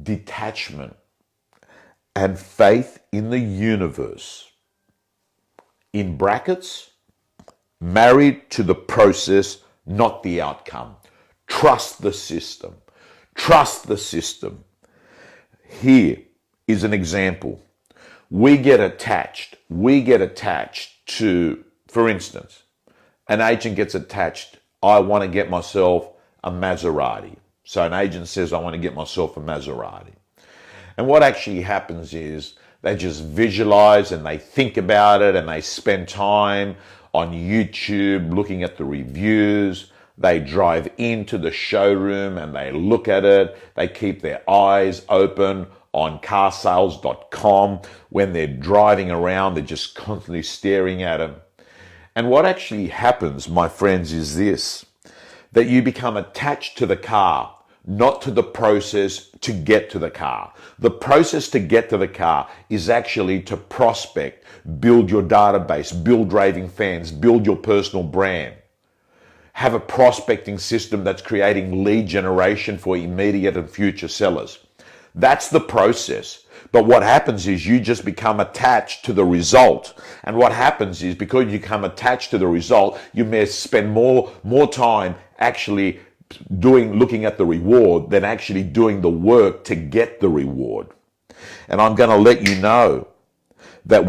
detachment and faith in the universe, in brackets, married to the process, not the outcome. Trust the system. Trust the system. Here is an example. We get attached to, for instance, an agent gets attached, I want to get myself a Maserati. So an agent says, I want to get myself a Maserati. And what actually happens is they just visualize and they think about it and they spend time on YouTube looking at the reviews. They drive into the showroom and they look at it. They keep their eyes open on carsales.com. When they're driving around, they're just constantly staring at them. And what actually happens, my friends, is this, that you become attached to the car, not to the process to get to the car. The process to get to the car is actually to prospect, build your database, build raving fans, build your personal brand. Have a prospecting system that's creating lead generation for immediate and future sellers. That's the process. But what happens is you just become attached to the result. And what happens is because you become attached to the result, you may spend more time actually looking at the reward than actually doing the work to get the reward. And I'm going to let you know that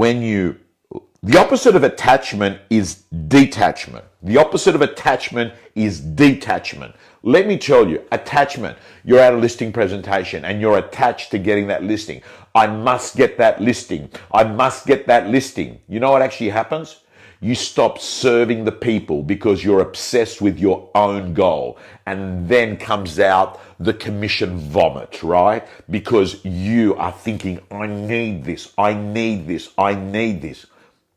the opposite of attachment is detachment. The opposite of attachment is detachment. Let me tell you, attachment, you're at a listing presentation and you're attached to getting that listing. I must get that listing. I must get that listing. You know what actually happens? You stop serving the people because you're obsessed with your own goal. And then comes out the commission vomit, right? Because you are thinking, I need this, I need this, I need this.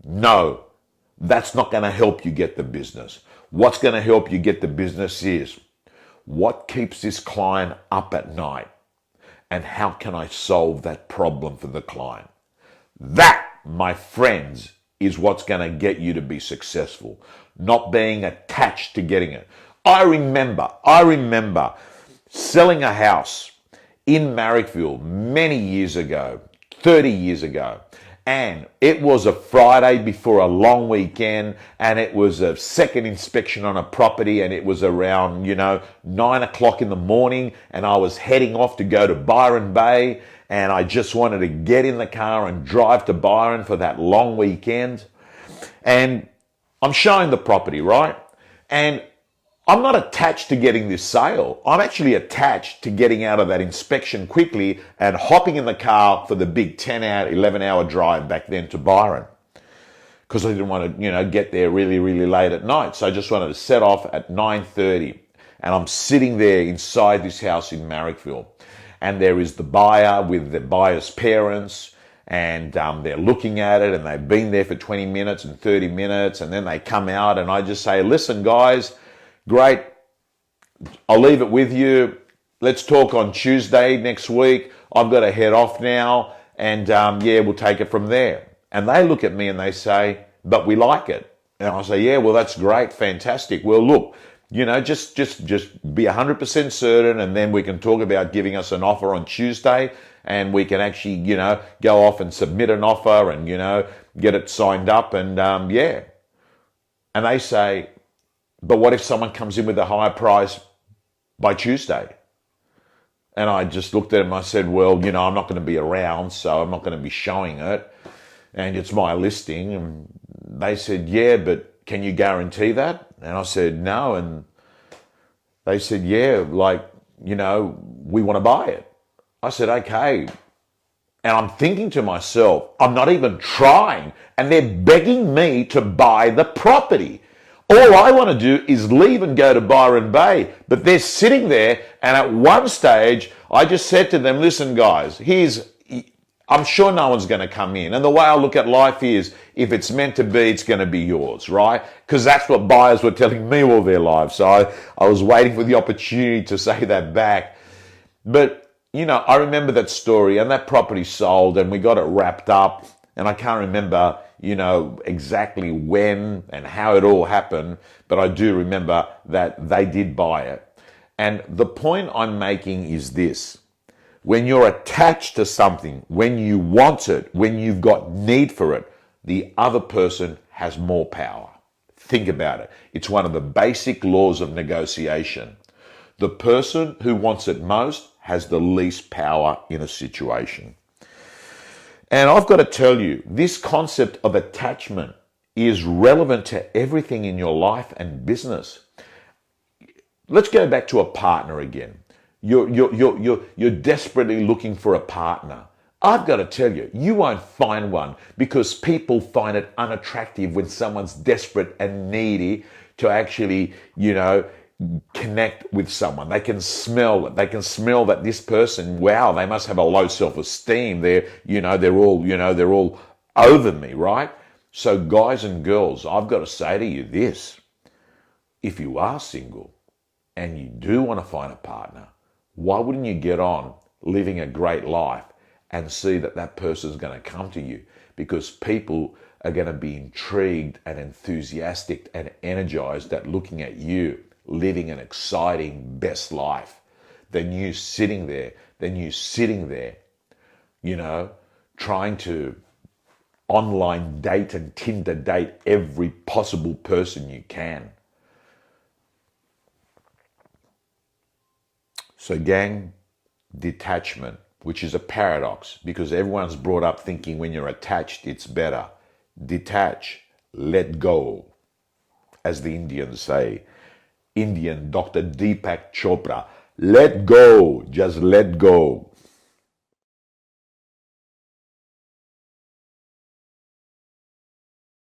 No, that's not going to help you get the business. What's going to help you get the business is, what keeps this client up at night? And how can I solve that problem for the client? That, my friends, is what's going to get you to be successful, not being attached to getting it. I remember selling a house in Marrickville many years ago, 30 years ago. And it was a Friday before a long weekend, and it was a second inspection on a property, and it was around, 9 o'clock in the morning, and I was heading off to go to Byron Bay, and I just wanted to get in the car and drive to Byron for that long weekend. And I'm showing the property, right? And I'm not attached to getting this sale. I'm actually attached to getting out of that inspection quickly and hopping in the car for the big 10-hour, 11-hour drive back then to Byron. Because I didn't want to, get there really, really late at night. So I just wanted to set off at 9:30. And I'm sitting there inside this house in Marrickville. And there is the buyer with the buyer's parents. And they're looking at it, and they've been there for 20 minutes and 30 minutes. And then they come out, and I just say, listen, guys, great, I'll leave it with you. Let's talk on Tuesday next week. I've got to head off now, and we'll take it from there. And they look at me and they say, but we like it. And I say, yeah, well, that's great, fantastic. Well, look, just be 100% certain, and then we can talk about giving us an offer on Tuesday, and we can actually, go off and submit an offer and, get it signed up, and And they say, but what if someone comes in with a higher price by Tuesday? And I just looked at him and I said, well, I'm not going to be around, so I'm not going to be showing it. And it's my listing. And they said, yeah, but can you guarantee that? And I said, no. And they said, yeah, we want to buy it. I said, okay. And I'm thinking to myself, I'm not even trying. And they're begging me to buy the property. All I want to do is leave and go to Byron Bay. But they're sitting there, and at one stage, I just said to them, listen, guys, I'm sure no one's going to come in. And the way I look at life is, if it's meant to be, it's going to be yours, right? Because that's what buyers were telling me all their lives. So I was waiting for the opportunity to say that back. But, I remember that story, and that property sold, and we got it wrapped up. And I can't remember, exactly when and how it all happened, but I do remember that they did buy it. And the point I'm making is this. When you're attached to something, when you want it, when you've got need for it, the other person has more power. Think about it. It's one of the basic laws of negotiation. The person who wants it most has the least power in a situation. And I've got to tell you, this concept of attachment is relevant to everything in your life and business. Let's go back to a partner again. You're desperately looking for a partner. I've got to tell you, you won't find one because people find it unattractive when someone's desperate and needy to actually, connect with someone. They can smell it. They can smell that this person, wow, they must have a low self-esteem. They're all over me, right? So guys and girls, I've got to say to you this. If you are single and you do want to find a partner, why wouldn't you get on living a great life and see that that person's going to come to you? Because people are going to be intrigued and enthusiastic and energized at looking at you living an exciting best life than you sitting there, trying to online date and Tinder date every possible person you can. So gang, detachment, which is a paradox because everyone's brought up thinking when you're attached, it's better. Detach, let go, as the Indians say. Indian Dr. Deepak Chopra, let go, just let go.